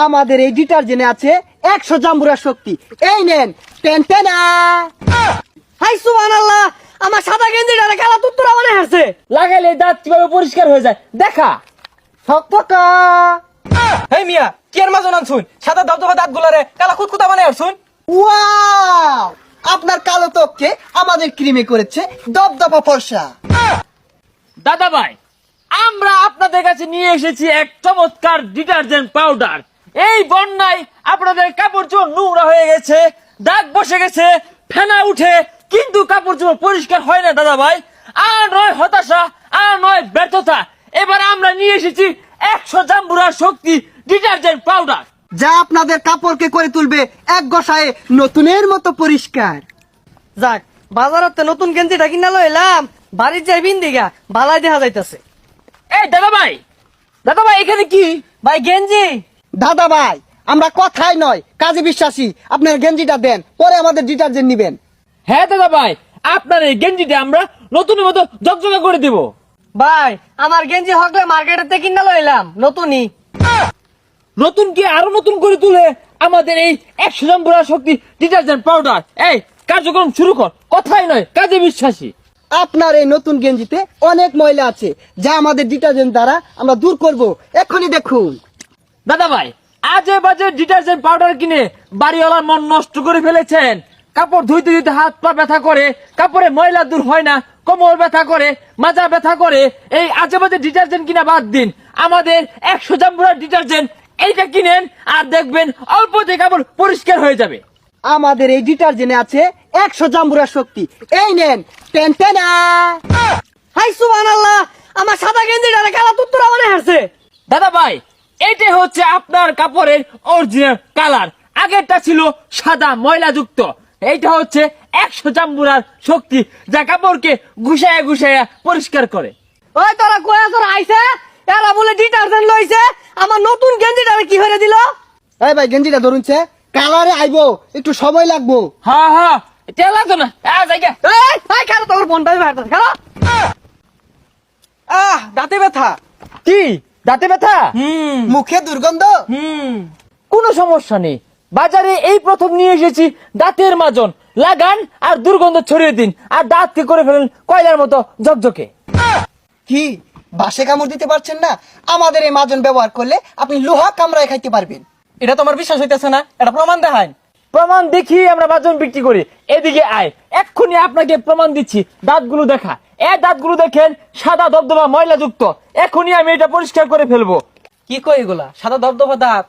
আমাদের এই ডিটারজেন্টে আছে 100 জাম্বুরার শক্তি। এই নেন, টেন টেনা। হাই সুবহানাল্লাহ, আমার সাদা গেঞ্জিটারে কালা তুত্তুরা মনে হচ্ছে। লাগাইলে দাঁত কিভাবে পরিষ্কার হয়ে যায় দেখা। ফকফকা। হেই মিয়া কি এর মাজন আনছুন সাদা দবদবা দাঁত গুলারে কালা খুঁতখুঁতা বানাই আসছুন। ওয়াও, আপনার কালো ত্বককে আমাদের ক্রিমে করেছে দবদবা ফর্সা। দাদা ভাই, আমরা আপনাদের কাছে নিয়ে এসেছি এক চমৎকার ডিটারজেন্ট পাউডার। এই বন্যায় আপনাদের কাপড় চোপড় নোংরা হয়ে গেছে, দাগ বসে গেছে, ফেনা উঠে, কিন্তু কাপড় চোপড় পরিষ্কার হয় না দাদা ভাই। আর নয় হতাশা, আর নয় ব্যর্থতা। এবার আমরা নিয়ে এসেছি 100 জাম্বুরার শক্তি ডিটারজেন্ট পাউডার, যা আপনাদের কাপড়কে করে তুলবে এক গসায়ে নতুনের মতো পরিষ্কার। যাক, বাজারত তো নতুন গেঞ্জিটা কিনা লইলাম, বাড়ির যাই বিন্দিগা ভালাই দেখা যাইতাছে। এই দাদা ভাই, দাদা ভাই এখানে কি? ভাই গেঞ্জি। দাদা ভাই, আমরা কথাই নয় কাজে বিশ্বাসী। আপনার গেঞ্জিটা দেন, পরে আমাদের ডিটারজেন্ট নিবেন। হ্যাঁ দাদা ভাই, আপনার এই গেঞ্জিটা আমরা নতুনের মতো জকজকা করে দিব। ভাই আমার গেঞ্জি হকলে মার্কেটেতে কিনা লইলাম নতুনই। নতুন কি আরো নতুন করে তুলে আমাদের এই 100 জাম্বুরা শক্তি ডিটারজেন্ট পাউডার। এই কার্যক্রম শুরু কর, কথাই নয় কাজে বিশ্বাসী। আপনার এই নতুন গেঞ্জিতে অনেক ময়লা আছে, যা আমাদের ডিটারজেন্ট দ্বারা আমরা দূর করব। এখনই দেখুন। দাদা ভাই, আজে বাজে ডিটারজেন্ট পাউডার কিনে বাড়িওয়ালার মন নষ্ট করে ফেলেছেন। কাপড় ধুইতে ধুইতে হাত পা ব্যথা করে, কাপড়ে ময়লা দূর হয় না, কোমর ব্যথা করে, মাজা ব্যথা করে। এই আজে বাজে ডিটারজেন্ট কিনা বাদ দিন, আমাদের 100 জাম্বুরার ডিটারজেন্ট এইটা কিনেন, আর দেখবেন অল্পতে কাপড় পরিষ্কার হয়ে যাবে। আমাদের এই ডিটারজেন্টে আছে 100 জাম্বুরার শক্তি। এই নেন, টেন টেনা। হাই সুবহানাল্লাহ, আমার সাদা গেঞ্জিটারে কালা তুত্তুরা মনে হচ্ছে। দাদা ভাই, এইটা হচ্ছে আপনার কাপড়ের অরিজিনাল কালার। আগেরটা ছিল সাদা ময়লা যুক্ত, এইটা হচ্ছে 100 জাম্বুরার শক্তি, যা কাপড়কে গুছায়া গুছায়া পরিষ্কার করে। ওই তোরা কয়া তোরা আইছে, এরা বলে ডিটারজেন্ট লইছে, আমার নতুন গেঞ্জিটারে কি হয়ে দিল? এই ভাই, গেঞ্জিটা ধরুনছে, কালারে আইবো, একটু সময় লাগবো। হ্যাঁ হ্যাঁ, এটা লাগতো না। জায়গা এই খেলো তোর বোনটাই মারতে খেলো। দাঁতে ব্যথা। কি দাঁতে ব্যথা? মুখে দুর্গন্ধ। কোনো সমস্যা নেই, বাজারে এই প্রথম নিয়ে এসেছি দাঁতের মাজন। লাগান আর দুর্গন্ধ ছড়িয়ে দিন, আর দাঁতকে করে ফেলেন কয়লার মতো ঝকঝকে। কি বাসে কামড় দিতে পারছেন না? আমাদের এই মাজন ব্যবহার করলে আপনি লোহা কামড়ায় খাইতে পারবেন। এটা তোমার বিশ্বাস হইতেছে না? এটা প্রমাণ দেখায়। প্রমাণ দেখি আমরা মাজন বিক্রি করি। এদিকে আয়, এক্ষুনি আপনাকে প্রমাণ দিচ্ছি। দাঁতগুলো দেখা, এই দাঁতগুলো দেখেন, সাদা দবদবা ময়লা যুক্ত। এখনই আমি এটা পরিষ্কার করে ফেলবো। কি কই এগুলা? সাদা দবদবা দাঁত